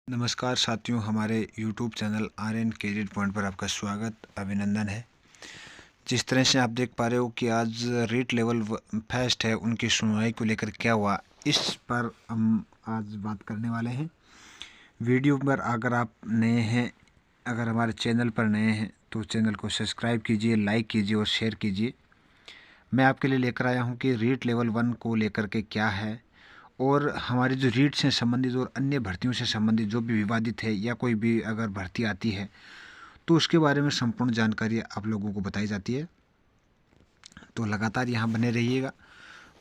नमस्कार साथियों, हमारे YouTube channel RN career point पर आपका स्वागत अभिनंदन है। जिस तरह से आप देख पा रहे हो कि आज रीट लेवल फेस्ट है, उनकी सुनवाई को लेकर क्या हुआ, इस पर हम आज बात करने वाले हैं। वीडियो पर अगर आप नए हैं, अगर हमारे चैनल पर नए हैं तो चैनल को सब्सक्राइब कीजिए, लाइक कीजिए और शेयर कीजिए। मैं आपके लिए लेकर आया हूँ कि रीट लेवल 1 को लेकर के क्या है और हमारी जो रीट से संबंधित और अन्य भर्तियों से संबंधित जो भी विवादित है या कोई भी अगर भर्ती आती है तो उसके बारे में संपूर्ण जानकारी आप लोगों को बताई जाती है। तो लगातार यहाँ बने रहिएगा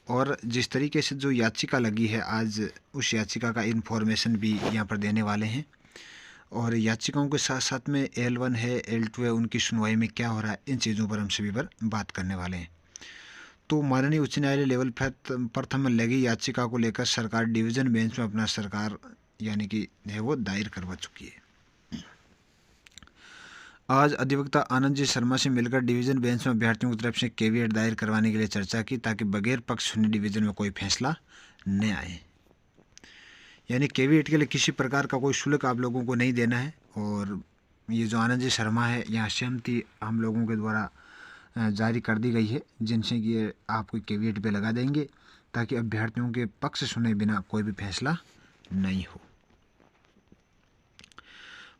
और जिस तरीके से जो याचिका लगी है आज, उस याचिका का इन्फॉर्मेशन भी यहाँ पर देने वाले हैं। और याचिकाओं के साथ साथ में L1 है, L2 है, उनकी सुनवाई में क्या हो रहा है, इन चीज़ों पर हम सभी पर बात करने वाले हैं। तो माननीय उच्च न्यायालय लेवल प्रथम में लगी याचिका को लेकर सरकार डिवीज़न बेंच में अपना सरकार यानी कि है वो दायर करवा चुकी है। आज अधिवक्ता आनंद जी शर्मा से मिलकर डिवीज़न बेंच में अभ्यर्थियों की तरफ से केवीएट दायर करवाने के लिए चर्चा की ताकि बगैर पक्ष सुनी डिवीज़न में कोई फैसला न आए। यानी केवीएट के लिए किसी प्रकार का कोई शुल्क आप लोगों को नहीं देना है। और ये जो आनंद जी शर्मा है, यहाँ सहमति हम लोगों के द्वारा जारी कर दी गई है, जिनसे कि ये आपको केवीएट पे लगा देंगे ताकि अभ्यर्थियों के पक्ष सुने बिना कोई भी फैसला नहीं हो।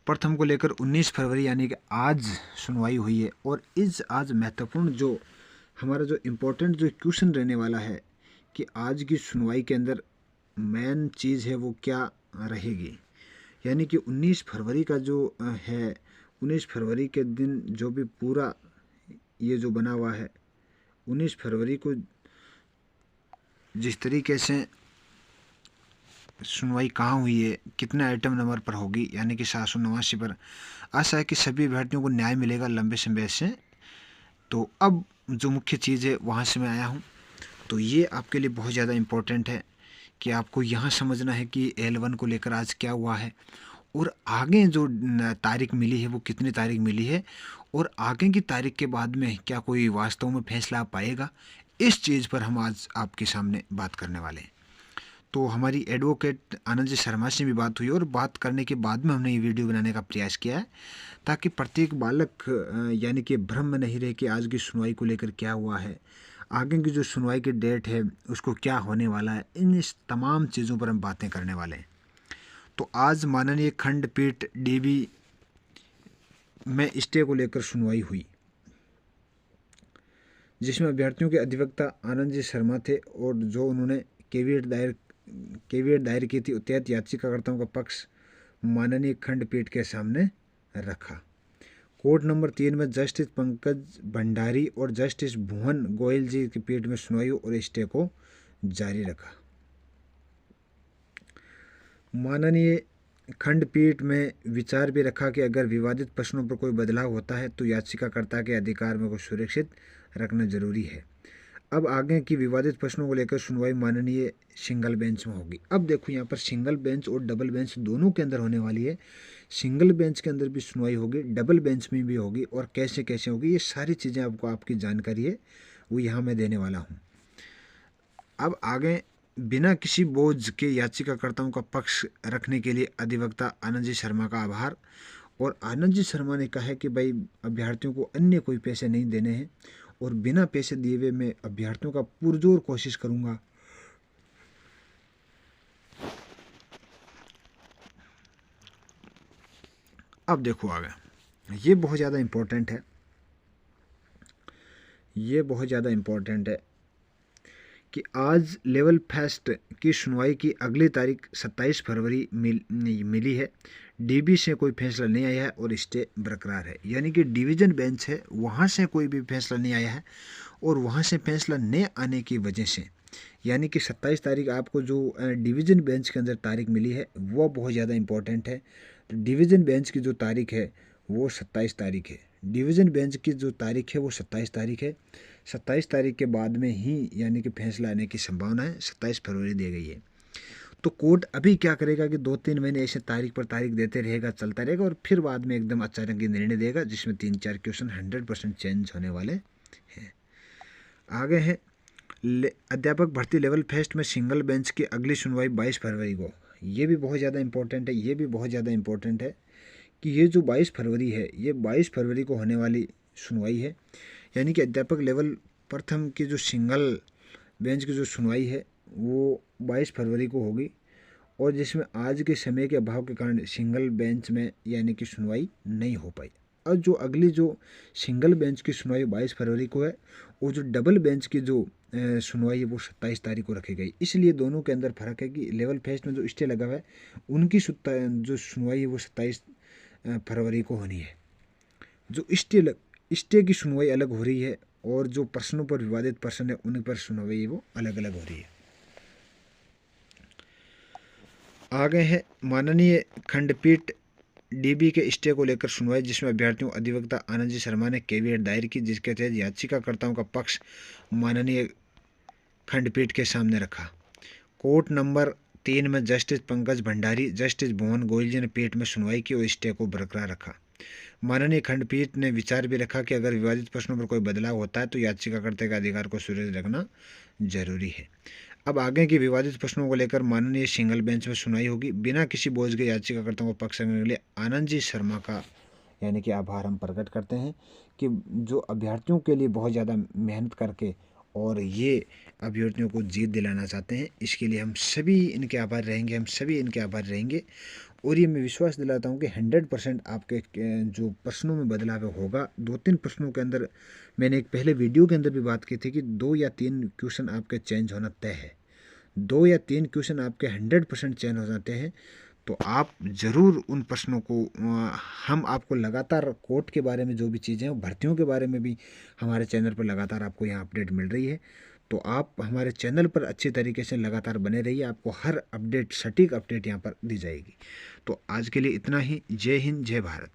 प्रथम को लेकर 19 फरवरी यानी कि आज सुनवाई हुई है और इस आज महत्वपूर्ण जो हमारा जो इम्पोर्टेंट जो क्वेश्चन रहने वाला है कि आज की सुनवाई के अंदर मेन चीज़ है वो क्या रहेगी। यानी कि 19 फरवरी का जो है, 19 फरवरी के दिन जो भी पूरा ये जो बना हुआ है, 19 फरवरी को जिस तरीके से सुनवाई कहाँ हुई है, कितने आइटम नंबर पर होगी, यानी कि 789 पर। आशा है कि सभी अभ्यर्थियों को न्याय मिलेगा लंबे समय से। तो अब जो मुख्य चीज़ है वहाँ से मैं आया हूँ, तो ये आपके लिए बहुत ज़्यादा इम्पोर्टेंट है कि आपको यहाँ समझना है कि L1 को लेकर आज क्या हुआ है और आगे जो तारीख मिली है वो कितनी तारीख मिली है और आगे की तारीख के बाद में क्या कोई वास्तव में फैसला आ पाएगा। इस चीज़ पर हम आज आपके सामने बात करने वाले हैं। तो हमारी एडवोकेट आनंद जी शर्मा से भी बात हुई और बात करने के बाद में हमने ये वीडियो बनाने का प्रयास किया है ताकि प्रत्येक बालक यानी कि भ्रम में नहीं रहे कि आज की सुनवाई को लेकर क्या हुआ है, आगे की जो सुनवाई की डेट है उसको क्या होने वाला है, इन इस तमाम चीज़ों पर हम बातें करने वाले हैं। तो आज माननीय खंडपीठ DB में स्टे को लेकर सुनवाई हुई, जिसमें अभ्यर्थियों के अधिवक्ता आनंद जी शर्मा थे और जो उन्होंने केवीएट दायर की थी, उत्तेजित याचिकाकर्ताओं का पक्ष माननीय खंडपीठ के सामने रखा। कोर्ट नंबर 3 में जस्टिस पंकज भंडारी और जस्टिस भुवन गोयल जी की पीठ में सुनवाई और स्टे को जारी रखा। माननीय खंडपीठ में विचार भी रखा कि अगर विवादित प्रश्नों पर कोई बदलाव होता है तो याचिकाकर्ता के अधिकार में को सुरक्षित रखना जरूरी है। अब आगे की विवादित प्रश्नों को लेकर सुनवाई माननीय सिंगल बेंच में होगी। अब देखो यहाँ पर सिंगल बेंच और डबल बेंच दोनों के अंदर होने वाली है। सिंगल बेंच के अंदर भी सुनवाई होगी, डबल बेंच में भी होगी और कैसे कैसे होगी, ये सारी चीज़ें आपको आपकी जानकारी है वो यहाँ मैं देने वाला हूँ। अब आगे बिना किसी बोझ के याचिकाकर्ताओं का पक्ष रखने के लिए अधिवक्ता आनंद जी शर्मा का आभार। और आनंद जी शर्मा ने कहा है कि भाई अभ्यर्थियों को अन्य कोई पैसे नहीं देने हैं और बिना पैसे दिए हुए मैं अभ्यर्थियों का पुरजोर कोशिश करूंगा। अब देखो आगे, ये बहुत ज़्यादा इम्पोर्टेंट है, ये बहुत ज़्यादा इम्पोर्टेंट है कि आज लेवल फेस्ट की सुनवाई की अगली तारीख 27 फरवरी मिली है। DB से कोई फैसला नहीं आया है और स्टे बरकरार है। यानी कि डिवीज़न बेंच है, वहाँ से कोई भी फैसला नहीं आया है और वहाँ से फैसला न आने की वजह से यानी कि 27 तारीख आपको जो डिवीज़न बेंच के अंदर तारीख मिली है वो बहुत ज़्यादा इम्पोर्टेंट है। तो डिवीज़न बेंच की जो तारीख है वो 27 तारीख है। डिवीज़न बेंच की जो तारीख है वो 27 तारीख है। 27 तारीख के बाद में ही यानी कि फैसला आने की संभावना है। 27 फरवरी दी गई है। तो कोर्ट अभी क्या करेगा कि 2-3 महीने ऐसे तारीख पर तारीख देते रहेगा, चलता रहेगा और फिर बाद में एकदम अचानक ये निर्णय देगा जिसमें 3-4 क्वेश्चन 100% चेंज होने वाले हैं। आगे है अध्यापक भर्ती लेवल फेस्ट में सिंगल बेंच की अगली सुनवाई 22 फरवरी को। ये भी बहुत ज़्यादा इम्पोर्टेंट है। ये भी बहुत ज़्यादा इम्पोर्टेंट है कि ये जो 22 फरवरी है, ये 22 फरवरी को होने वाली सुनवाई है, यानी कि अध्यापक लेवल प्रथम की जो सिंगल बेंच की जो सुनवाई है वो 22 फरवरी को होगी, और जिसमें आज के समय के अभाव के कारण सिंगल बेंच में यानी कि सुनवाई नहीं हो पाई। और जो अगली जो सिंगल बेंच की सुनवाई 22 फरवरी को है, और जो डबल बेंच की जो सुनवाई है वो 27 तारीख को रखी गई। इसलिए दोनों के अंदर फर्क है कि लेवल फेस्ट में जो स्टे लगा हुआ है उनकी जो सुनवाई है वो 27 फरवरी को होनी है। जो स्टे की सुनवाई अलग हो रही है, और जो प्रश्नों पर विवादित प्रश्न है उन पर सुनवाई वो अलग अलग हो रही है। आगे है माननीय खंडपीठ डीबी के स्टे को लेकर सुनवाई, जिसमें अभ्यर्थियों अधिवक्ता आनंद जी शर्मा ने केवीएट दायर की, जिसके तहत याचिकाकर्ताओं का पक्ष माननीय खंडपीठ के सामने रखा। कोर्ट नंबर 3 में जस्टिस पंकज भंडारी, जस्टिस भुवन गोयल जी ने पीठ में सुनवाई की और स्टे को बरकरार रखा। माननीय खंडपीठ ने विचार भी रखा कि अगर विवादित प्रश्नों पर कोई बदलाव होता है तो याचिकाकर्ता के अधिकार को सुरक्षित रखना जरूरी है। अब आगे के विवादित प्रश्नों को लेकर माननीय सिंगल बेंच में सुनवाई होगी। बिना किसी बोझ के याचिकाकर्ताओं को पक्ष रखने के लिए आनंद जी शर्मा का यानी कि आभार हम प्रकट करते हैं कि जो अभ्यर्थियों के लिए बहुत ज़्यादा मेहनत करके और ये अभ्यर्थियों को जीत दिलाना चाहते हैं, इसके लिए हम सभी इनके आभार रहेंगे, हम सभी इनके आभार रहेंगे। और ये मैं विश्वास दिलाता हूँ कि 100% आपके जो प्रश्नों में बदलाव होगा। 2-3 प्रश्नों के अंदर मैंने एक पहले वीडियो के अंदर भी बात की थी कि 2 या 3 क्वेश्चन आपके चेंज होना तय है। 2 या 3 क्वेश्चन आपके 100% चेंज हो जाते हैं, तो आप ज़रूर उन प्रश्नों को हम आपको लगातार कोर्ट के बारे में जो भी चीज़ें हैं, भर्तियों के बारे में भी हमारे चैनल पर लगातार आपको यहाँ अपडेट मिल रही है। तो आप हमारे चैनल पर अच्छी तरीके से लगातार बने रहिए, आपको हर अपडेट सटीक अपडेट यहाँ पर दी जाएगी। तो आज के लिए इतना ही। जय हिंद, जय भारत।